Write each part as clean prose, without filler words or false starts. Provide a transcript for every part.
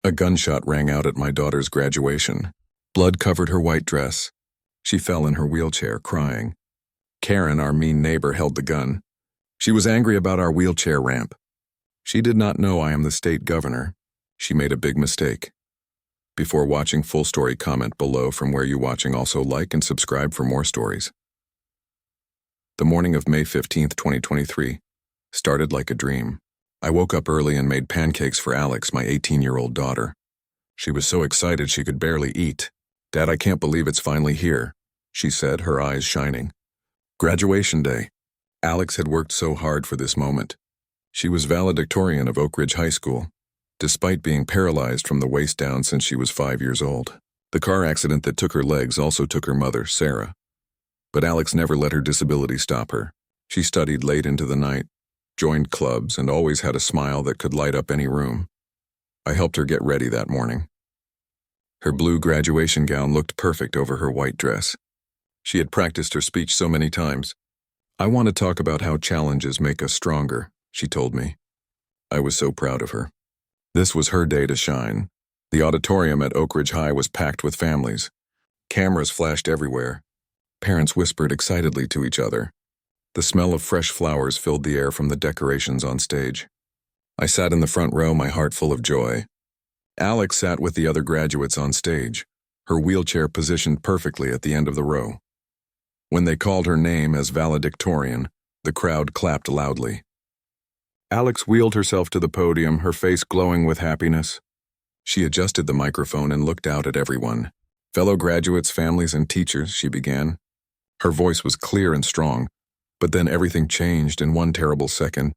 A gunshot rang out at my daughter's graduation. Blood covered her white dress. She fell in her wheelchair, crying. Karen, our mean neighbor, held the gun. She was angry about our wheelchair ramp. She did not know I am the state governor. She made a big mistake. Before watching full story, comment below from where you're watching. Also like and subscribe for more stories. The morning of May 15th, 2023, started like a dream. I woke up early and made pancakes for Alex, my 18-year-old daughter. She was so excited she could barely eat. "Dad, I can't believe it's finally here," she said, her eyes shining. Graduation day. Alex had worked so hard for this moment. She was valedictorian of Oak Ridge High School, despite being paralyzed from the waist down since she was 5 years old. The car accident that took her legs also took her mother, Sarah. But Alex never let her disability stop her. She studied late into the night, joined clubs, and always had a smile that could light up any room. I helped her get ready that morning. Her blue graduation gown looked perfect over her white dress. She had practiced her speech so many times. "I want to talk about how challenges make us stronger," she told me. I was so proud of her. This was her day to shine. The auditorium at Oak Ridge High was packed with families. Cameras flashed everywhere. Parents whispered excitedly to each other. The smell of fresh flowers filled the air from the decorations on stage. I sat in the front row, my heart full of joy. Alex sat with the other graduates on stage, her wheelchair positioned perfectly at the end of the row. When they called her name as valedictorian, the crowd clapped loudly. Alex wheeled herself to the podium, her face glowing with happiness. She adjusted the microphone and looked out at everyone. "Fellow graduates, families, and teachers," she began. Her voice was clear and strong, but then everything changed in one terrible second.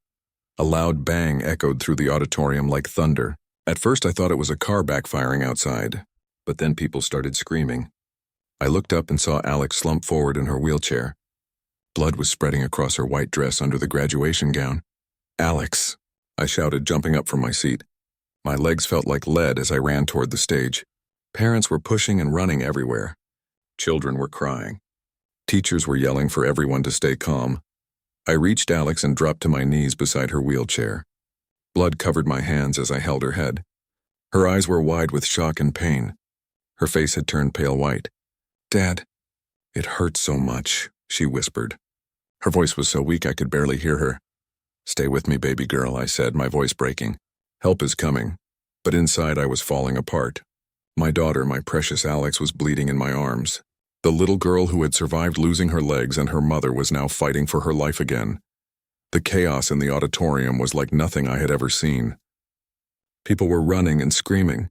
A loud bang echoed through the auditorium like thunder. At first I thought it was a car backfiring outside, but then people started screaming. I looked up and saw Alex slump forward in her wheelchair. Blood was spreading across her white dress under the graduation gown. "Alex!" I shouted, jumping up from my seat. My legs felt like lead as I ran toward the stage. Parents were pushing and running everywhere. Children were crying. Teachers were yelling for everyone to stay calm. I reached Alex and dropped to my knees beside her wheelchair. Blood covered my hands as I held her head. Her eyes were wide with shock and pain. Her face had turned pale white. "Dad, it hurts so much," she whispered. Her voice was so weak I could barely hear her. "Stay with me, baby girl," I said, my voice breaking. "Help is coming." But inside I was falling apart. My daughter, my precious Alex, was bleeding in my arms. The little girl who had survived losing her legs and her mother was now fighting for her life again. The chaos in the auditorium was like nothing I had ever seen. People were running and screaming.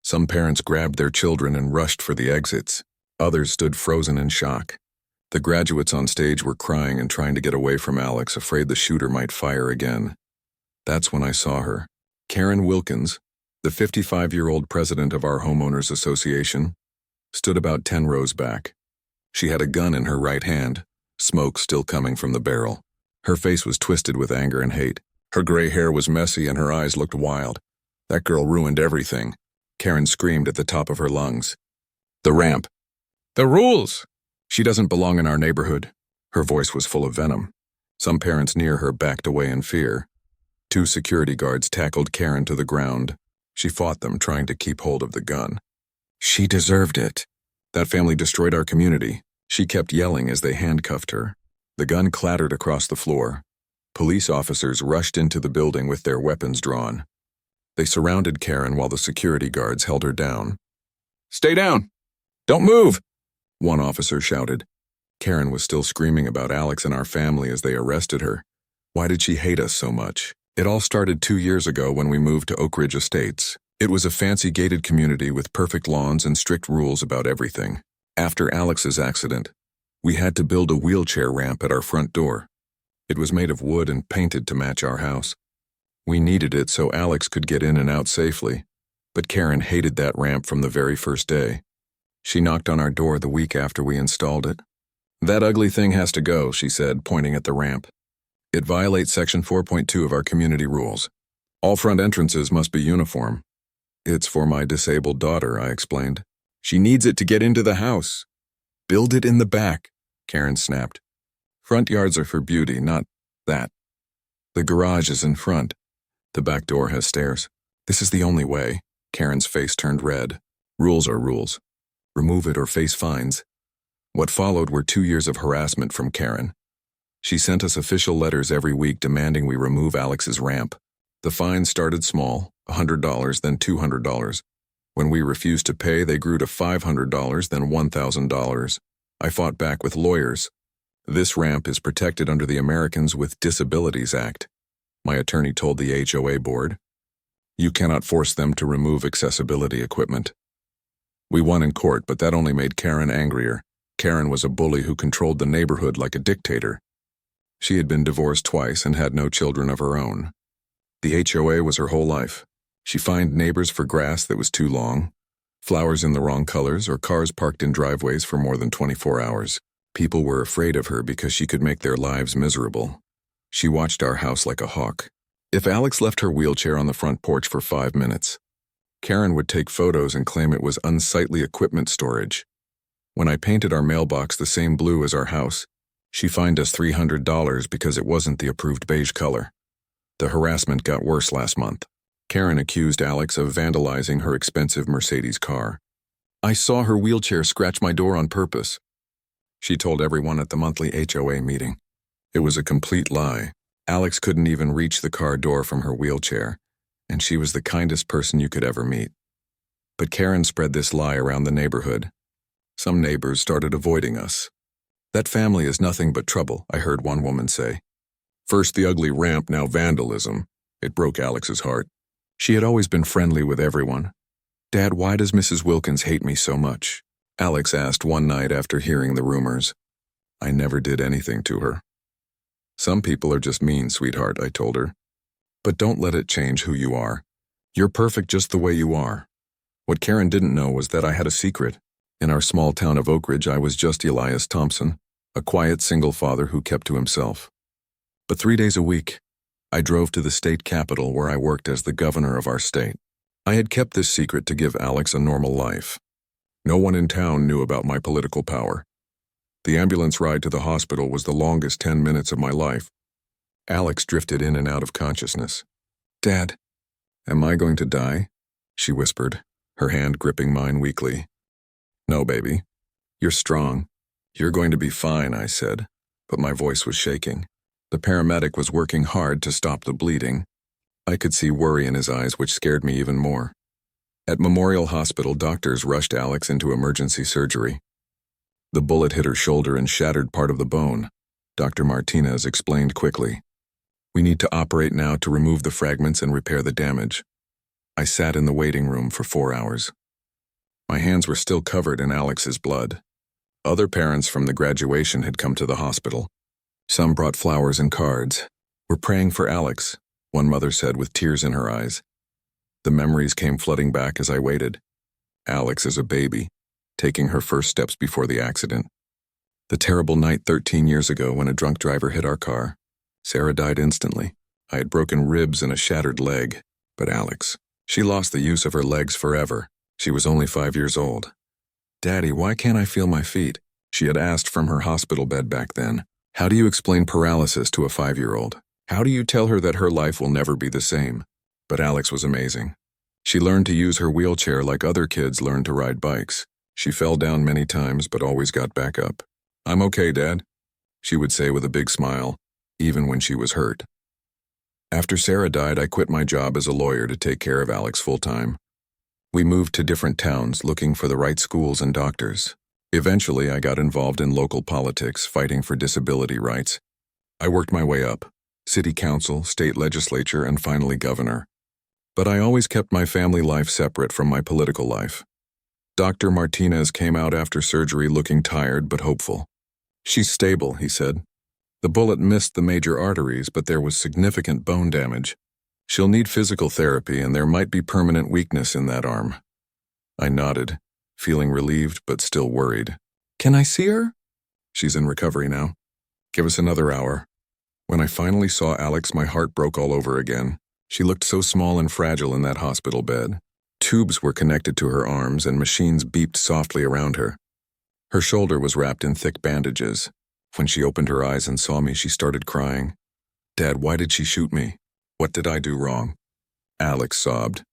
Some parents grabbed their children and rushed for the exits. Others stood frozen in shock. The graduates on stage were crying and trying to get away from Alex, afraid the shooter might fire again. That's when I saw her. Karen Wilkins, the 55-year-old president of our homeowners association, stood about 10 rows back. She had a gun in her right hand, smoke still coming from the barrel. Her face was twisted with anger and hate. Her gray hair was messy and her eyes looked wild. "That girl ruined everything," Karen screamed at the top of her lungs. "The ramp. The rules. She doesn't belong in our neighborhood." Her voice was full of venom. Some parents near her backed away in fear. 2 security guards tackled Karen to the ground. She fought them, trying to keep hold of the gun. "She deserved it. That family destroyed our community," she kept yelling as they handcuffed her. The gun clattered across the floor. Police officers rushed into the building with their weapons drawn. They surrounded Karen while the security guards held her down. "Stay down! Don't move!" one officer shouted. Karen was still screaming about Alex and our family as they arrested her. Why did she hate us so much? It all started 2 years ago when we moved to Oak Ridge Estates. It was a fancy gated community with perfect lawns and strict rules about everything. After Alex's accident, we had to build a wheelchair ramp at our front door. It was made of wood and painted to match our house. We needed it so Alex could get in and out safely, but Karen hated that ramp from the very first day. She knocked on our door the week after we installed it. "That ugly thing has to go," she said, pointing at the ramp. "It violates Section 4.2 of our community rules. All front entrances must be uniform." "It's for my disabled daughter," I explained. "She needs it to get into the house." "Build it in the back," Karen snapped. "Front yards are for beauty, not that. The garage is in front. The back door has stairs. This is the only way." Karen's face turned red. Rules are rules. Remove it or face fines. What followed were 2 years of harassment from Karen. She sent us official letters every week demanding we remove Alex's ramp. The fines started small, $100, then $200. When we refused to pay, they grew to $500, then $1,000. I fought back with lawyers. This ramp is protected under the Americans with Disabilities Act. My attorney told the HOA board, you cannot force them to remove accessibility equipment. We won in court, but that only made Karen angrier. Karen was a bully who controlled the neighborhood like a dictator. She had been divorced twice and had no children of her own. The HOA was her whole life. She fined neighbors for grass that was too long, flowers in the wrong colors, or cars parked in driveways for more than 24 hours. People were afraid of her because she could make their lives miserable. She watched our house like a hawk. If Alex left her wheelchair on the front porch for 5 minutes, Karen would take photos and claim it was unsightly equipment storage. When I painted our mailbox the same blue as our house, she fined us $300 because it wasn't the approved beige color. The harassment got worse last month. Karen accused Alex of vandalizing her expensive Mercedes car. I saw her wheelchair scratch my door on purpose, she told everyone at the monthly HOA meeting. It was a complete lie. Alex couldn't even reach the car door from her wheelchair, and she was the kindest person you could ever meet. But Karen spread this lie around the neighborhood. Some neighbors started avoiding us. That family is nothing but trouble, I heard one woman say. First the ugly ramp, now vandalism. It broke Alex's heart. She had always been friendly with everyone. Dad, why does Mrs. Wilkins hate me so much? Alex asked one night after hearing the rumors. I never did anything to her. Some people are just mean, sweetheart, I told her. But don't let it change who you are. You're perfect just the way you are. What Karen didn't know was that I had a secret. In our small town of Oak Ridge, I was just Elias Thompson, a quiet single father who kept to himself. But 3 days a week, I drove to the state capitol where I worked as the governor of our state. I had kept this secret to give Alex a normal life. No one in town knew about my political power. The ambulance ride to the hospital was the longest 10 minutes of my life. Alex drifted in and out of consciousness. Dad, am I going to die? She whispered, her hand gripping mine weakly. No, baby. You're strong. You're going to be fine, I said, but my voice was shaking. The paramedic was working hard to stop the bleeding. I could see worry in his eyes, which scared me even more. At Memorial Hospital, doctors rushed Alex into emergency surgery. The bullet hit her shoulder and shattered part of the bone, Dr. Martinez explained quickly. We need to operate now to remove the fragments and repair the damage. I sat in the waiting room for 4 hours. My hands were still covered in Alex's blood. Other parents from the graduation had come to the hospital. Some brought flowers and cards. We're praying for Alex, one mother said with tears in her eyes. The memories came flooding back as I waited. Alex as a baby, taking her first steps before the accident. The terrible night 13 years ago when a drunk driver hit our car. Sarah died instantly. I had broken ribs and a shattered leg. But Alex, she lost the use of her legs forever. She was only 5 years old. Daddy, why can't I feel my feet? She had asked from her hospital bed back then. How do you explain paralysis to a 5-year-old? How do you tell her that her life will never be the same? But Alex was amazing. She learned to use her wheelchair like other kids learn to ride bikes. She fell down many times but always got back up. I'm okay, Dad, she would say with a big smile, even when she was hurt. After Sarah died, I quit my job as a lawyer to take care of Alex full-time. We moved to different towns looking for the right schools and doctors. Eventually, I got involved in local politics, fighting for disability rights. I worked my way up, city council, state legislature, and finally governor. But I always kept my family life separate from my political life. Dr. Martinez came out after surgery looking tired but hopeful. She's stable, he said. The bullet missed the major arteries, but there was significant bone damage. She'll need physical therapy, and there might be permanent weakness in that arm. I nodded, feeling relieved but still worried. Can I see her? She's in recovery now. Give us another hour. When I finally saw Alex, my heart broke all over again. She looked so small and fragile in that hospital bed. Tubes were connected to her arms and machines beeped softly around her. Her shoulder was wrapped in thick bandages. When she opened her eyes and saw me, she started crying. Dad, why did she shoot me? What did I do wrong? Alex sobbed.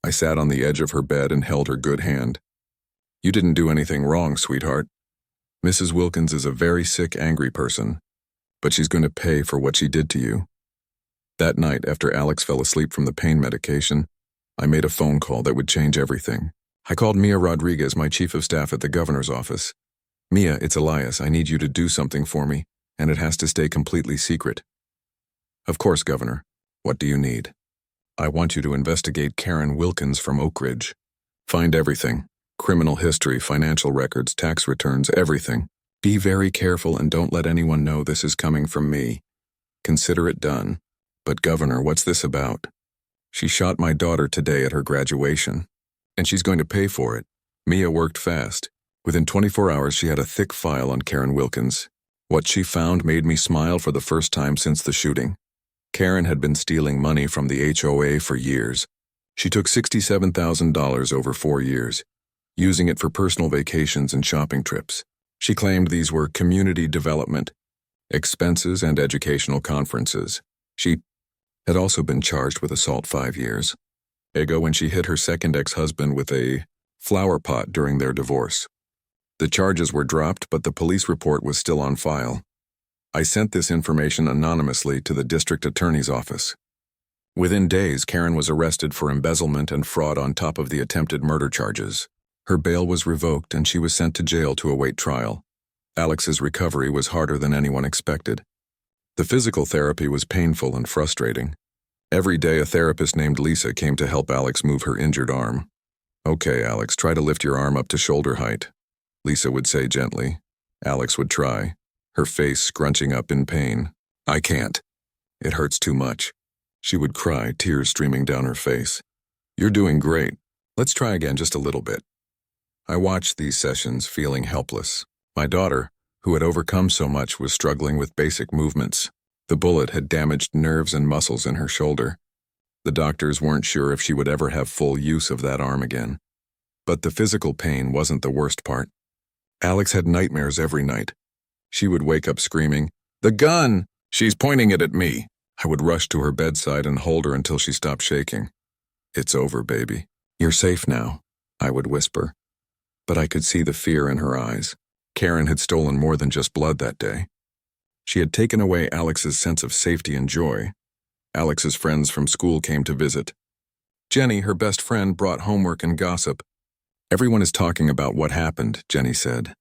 I sat on the edge of her bed and held her good hand. You didn't do anything wrong, sweetheart. Mrs. Wilkins is a very sick, angry person, but she's going to pay for what she did to you. That night, after Alex fell asleep from the pain medication, I made a phone call that would change everything. I called Mia Rodriguez, my chief of staff at the governor's office. Mia, it's Elias. I need you to do something for me, and it has to stay completely secret. Of course, Governor. What do you need? I want you to investigate Karen Wilkins from Oak Ridge. Find everything. Criminal history, financial records, tax returns, everything. Be very careful and don't let anyone know this is coming from me. Consider it done. But Governor, what's this about? She shot my daughter today at her graduation, and she's going to pay for it. Mia worked fast. Within 24 hours, she had a thick file on Karen Wilkins. What she found made me smile for the first time since the shooting. Karen had been stealing money from the HOA for years. She took $67,000 over 4 years, using it for personal vacations and shopping trips. She claimed these were community development, expenses, and educational conferences. She had also been charged with assault 5 years ago when she hit her second ex-husband with a flower pot during their divorce. The charges were dropped, but the police report was still on file. I sent this information anonymously to the district attorney's office. Within days, Karen was arrested for embezzlement and fraud on top of the attempted murder charges. Her bail was revoked and she was sent to jail to await trial. Alex's recovery was harder than anyone expected. The physical therapy was painful and frustrating. Every day, a therapist named Lisa came to help Alex move her injured arm. Okay, Alex, try to lift your arm up to shoulder height, Lisa would say gently. Alex would try, her face scrunching up in pain. I can't. It hurts too much. She would cry, tears streaming down her face. You're doing great. Let's try again just a little bit. I watched these sessions feeling helpless. My daughter, who had overcome so much, was struggling with basic movements. The bullet had damaged nerves and muscles in her shoulder. The doctors weren't sure if she would ever have full use of that arm again. But the physical pain wasn't the worst part. Alex had nightmares every night. She would wake up screaming, "The gun! She's pointing it at me!" I would rush to her bedside and hold her until she stopped shaking. "It's over, baby. You're safe now," I would whisper. But I could see the fear in her eyes. Karen had stolen more than just blood that day. She had taken away Alex's sense of safety and joy. Alex's friends from school came to visit. Jenny, her best friend, brought homework and gossip. Everyone is talking about what happened, Jenny said.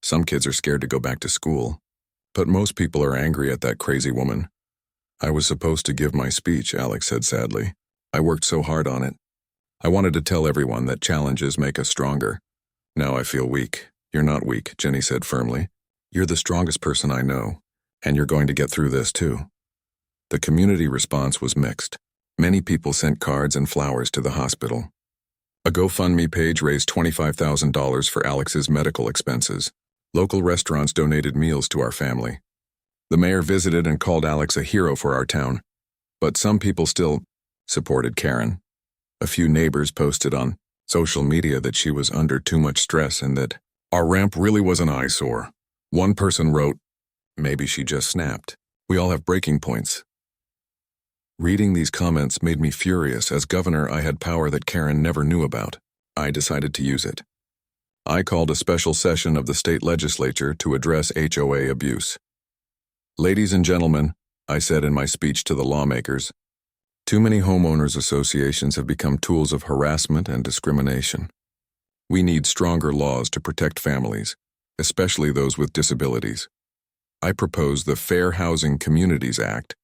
Some kids are scared to go back to school, but most people are angry at that crazy woman. I was supposed to give my speech, Alex said sadly. I worked so hard on it. I wanted to tell everyone that challenges make us stronger. Now I feel weak. You're not weak, Jenny said firmly. You're the strongest person I know, and you're going to get through this too. The community response was mixed. Many people sent cards and flowers to the hospital. A GoFundMe page raised $25,000 for Alex's medical expenses. Local restaurants donated meals to our family. The mayor visited and called Alex a hero for our town, but some people still supported Karen. A few neighbors posted on social media that she was under too much stress and that our ramp really was an eyesore. One person wrote, "Maybe she just snapped. We all have breaking points." Reading these comments made me furious. As governor, I had power that Karen never knew about. I decided to use it. I called a special session of the state legislature to address HOA abuse. Ladies and gentlemen, I said in my speech to the lawmakers, too many homeowners associations have become tools of harassment and discrimination. We need stronger laws to protect families, especially those with disabilities. I propose the Fair Housing Communities Act,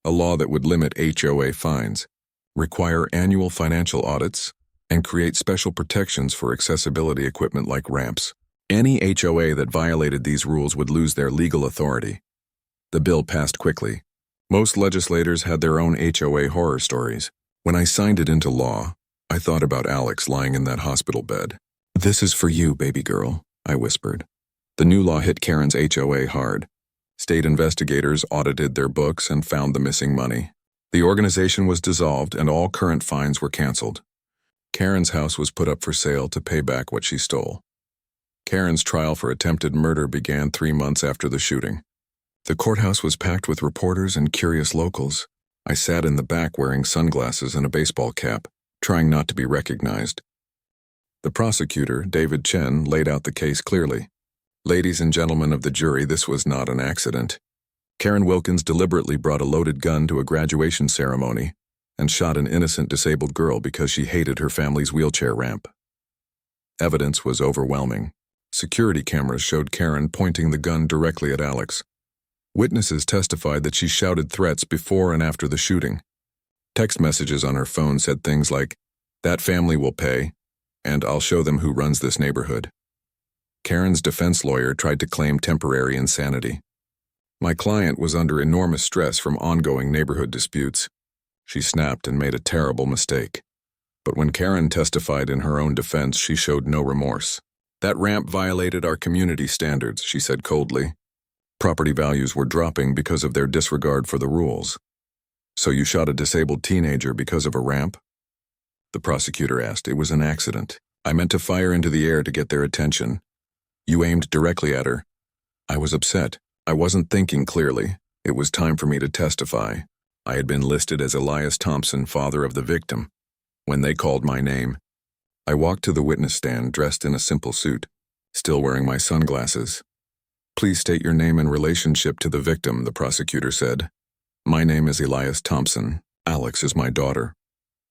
a law that would limit HOA fines, require annual financial audits, and create special protections for accessibility equipment like ramps. Any HOA that violated these rules would lose their legal authority. The bill passed quickly. Most legislators had their own HOA horror stories. When I signed it into law, I thought about Alex lying in that hospital bed. "This is for you, baby girl," I whispered. The new law hit Karen's HOA hard. State investigators audited their books and found the missing money. The organization was dissolved and all current fines were canceled. Karen's house was put up for sale to pay back what she stole. Karen's trial for attempted murder began 3 months after the shooting. The courthouse was packed with reporters and curious locals. I sat in the back wearing sunglasses and a baseball cap. trying not to be recognized. The prosecutor, David Chen, laid out the case clearly. Ladies and gentlemen of the jury, this was not an accident. Karen Wilkins deliberately brought a loaded gun to a graduation ceremony and shot an innocent disabled girl because she hated her family's wheelchair ramp. Evidence was overwhelming. Security cameras showed Karen pointing the gun directly at Alex. Witnesses testified that she shouted threats before and after the shooting. Text messages on her phone said things like, "That family will pay," and "I'll show them who runs this neighborhood." Karen's defense lawyer tried to claim temporary insanity. My client was under enormous stress from ongoing neighborhood disputes. She snapped and made a terrible mistake. But when Karen testified in her own defense, she showed no remorse. "That ramp violated our community standards," she said coldly. "Property values were dropping because of their disregard for the rules." "So you shot a disabled teenager because of a ramp?" The prosecutor asked. "It was an accident. I meant to fire into the air to get their attention. You aimed directly at her." "I was upset. I wasn't thinking clearly. It was time for me to testify. I had been listed as Elias Thompson, father of the victim. When they called my name, I walked to the witness stand dressed in a simple suit, still wearing my sunglasses. "Please state your name and relationship to the victim," the prosecutor said. "My name is Elias Thompson. Alex is my daughter."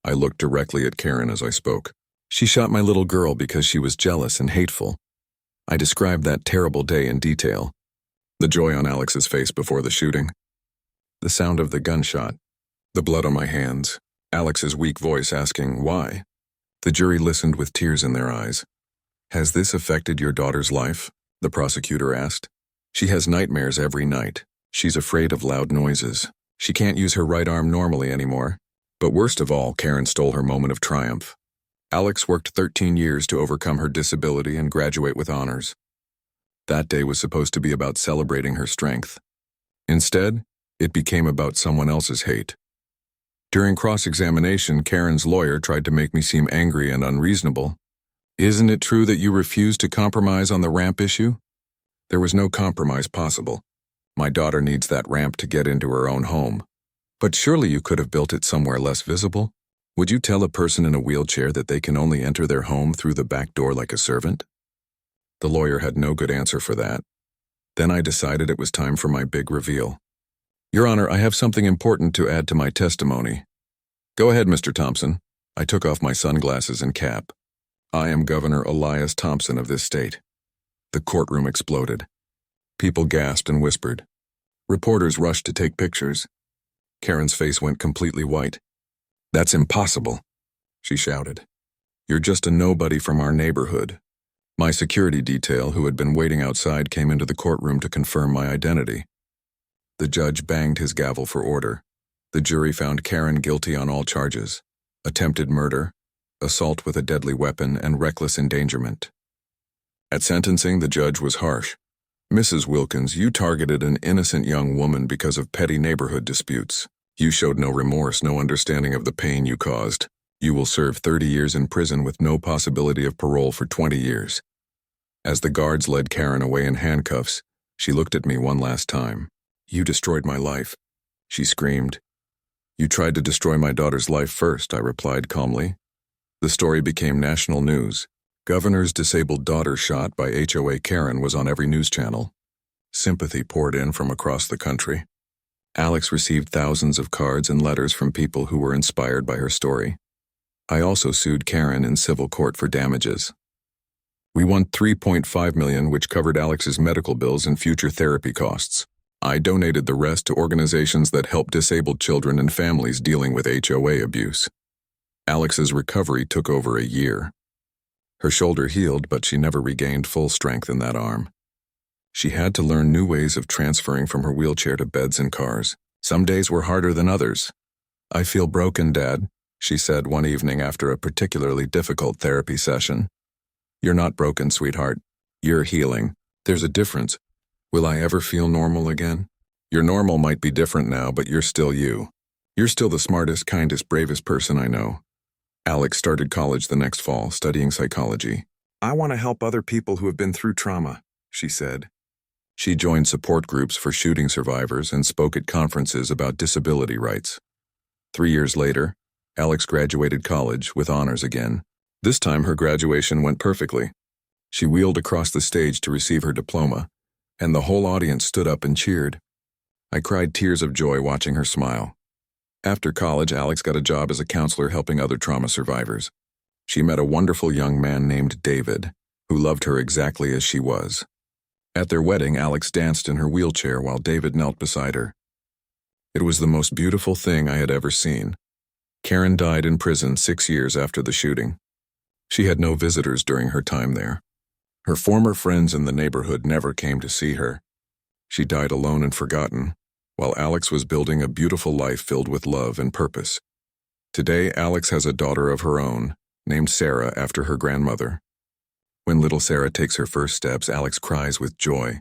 I looked directly at Karen as I spoke. "She shot my little girl because she was jealous and hateful." I described that terrible day in detail. The joy on Alex's face before the shooting. The sound of the gunshot. The blood on my hands. Alex's weak voice asking, "Why?" The jury listened with tears in their eyes. "Has this affected your daughter's life?" the prosecutor asked. "She has nightmares every night. She's afraid of loud noises. She can't use her right arm normally anymore." But worst of all, Karen stole her moment of triumph. Alex worked 13 years to overcome her disability and graduate with honors. That day was supposed to be about celebrating her strength. Instead, it became about someone else's hate. During cross-examination, Karen's lawyer tried to make me seem angry and unreasonable. "Isn't it true that you refused to compromise on the ramp issue?" There was no compromise possible. My daughter needs that ramp to get into her own home. "But surely you could have built it somewhere less visible? Would you tell a person in a wheelchair that they can only enter their home through the back door like a servant?" The lawyer had no good answer for that. Then I decided it was time for my big reveal. "Your Honor, I have something important to add to my testimony." "Go ahead, Mr. Thompson." I took off my sunglasses and cap. "I am Governor Elias Thompson of this state." The courtroom exploded. People gasped and whispered. Reporters rushed to take pictures. Karen's face went completely white. "That's impossible," she shouted. "You're just a nobody from our neighborhood." My security detail, who had been waiting outside, came into the courtroom to confirm my identity. The judge banged his gavel for order. The jury found Karen guilty on all charges: attempted murder, assault with a deadly weapon, and reckless endangerment. At sentencing, the judge was harsh. "Mrs. Wilkins, you targeted an innocent young woman because of petty neighborhood disputes. You showed no remorse, no understanding of the pain you caused. You will serve 30 years in prison with no possibility of parole for 20 years. As the guards led Karen away in handcuffs, she looked at me one last time. "You destroyed my life," she screamed. "You tried to destroy my daughter's life first," I replied calmly. The story became national news. Governor's disabled daughter shot by HOA Karen was on every news channel. Sympathy poured in from across the country. Alex received thousands of cards and letters from people who were inspired by her story. I also sued Karen in civil court for damages. We won $3.5 million, which covered Alex's medical bills and future therapy costs. I donated the rest to organizations that help disabled children and families dealing with HOA abuse. Alex's recovery took over a year. Her shoulder healed, but she never regained full strength in that arm. She had to learn new ways of transferring from her wheelchair to beds and cars. Some days were harder than others. "I feel broken, Dad," she said one evening after a particularly difficult therapy session. "You're not broken, sweetheart. You're healing. There's a difference. Will I ever feel normal again? Your normal might be different now, but you're still you. You're still the smartest, kindest, bravest person I know." Alex started college the next fall, studying psychology. "I want to help other people who have been through trauma," she said. She joined support groups for shooting survivors and spoke at conferences about disability rights. 3 years later, Alex graduated college with honors again. This time her graduation went perfectly. She wheeled across the stage to receive her diploma, and the whole audience stood up and cheered. I cried tears of joy watching her smile. After college, Alex got a job as a counselor helping other trauma survivors. She met a wonderful young man named David, who loved her exactly as she was. At their wedding, Alex danced in her wheelchair while David knelt beside her. It was the most beautiful thing I had ever seen. Karen died in prison 6 years after the shooting. She had no visitors during her time there. Her former friends in the neighborhood never came to see her. She died alone and forgotten, while Alex was building a beautiful life filled with love and purpose. Today, Alex has a daughter of her own, named Sarah after her grandmother. When little Sarah takes her first steps, Alex cries with joy.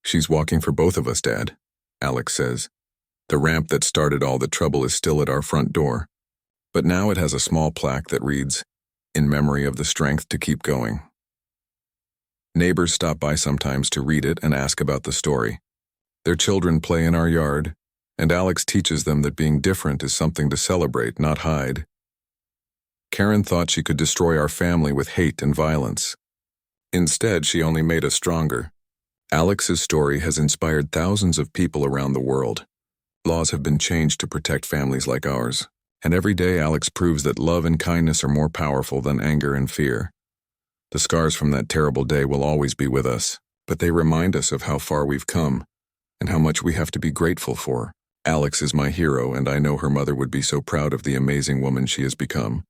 "She's walking for both of us, Dad," Alex says. The ramp that started all the trouble is still at our front door, but now it has a small plaque that reads, "In memory of the strength to keep going." Neighbors stop by sometimes to read it and ask about the story. Their children play in our yard, and Alex teaches them that being different is something to celebrate, not hide. Karen thought she could destroy our family with hate and violence. Instead, she only made us stronger. Alex's story has inspired thousands of people around the world. Laws have been changed to protect families like ours, and every day Alex proves that love and kindness are more powerful than anger and fear. The scars from that terrible day will always be with us, but they remind us of how far we've come and how much we have to be grateful for. Alex is my hero, and I know her mother would be so proud of the amazing woman she has become.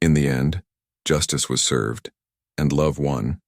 In the end, justice was served, and love won.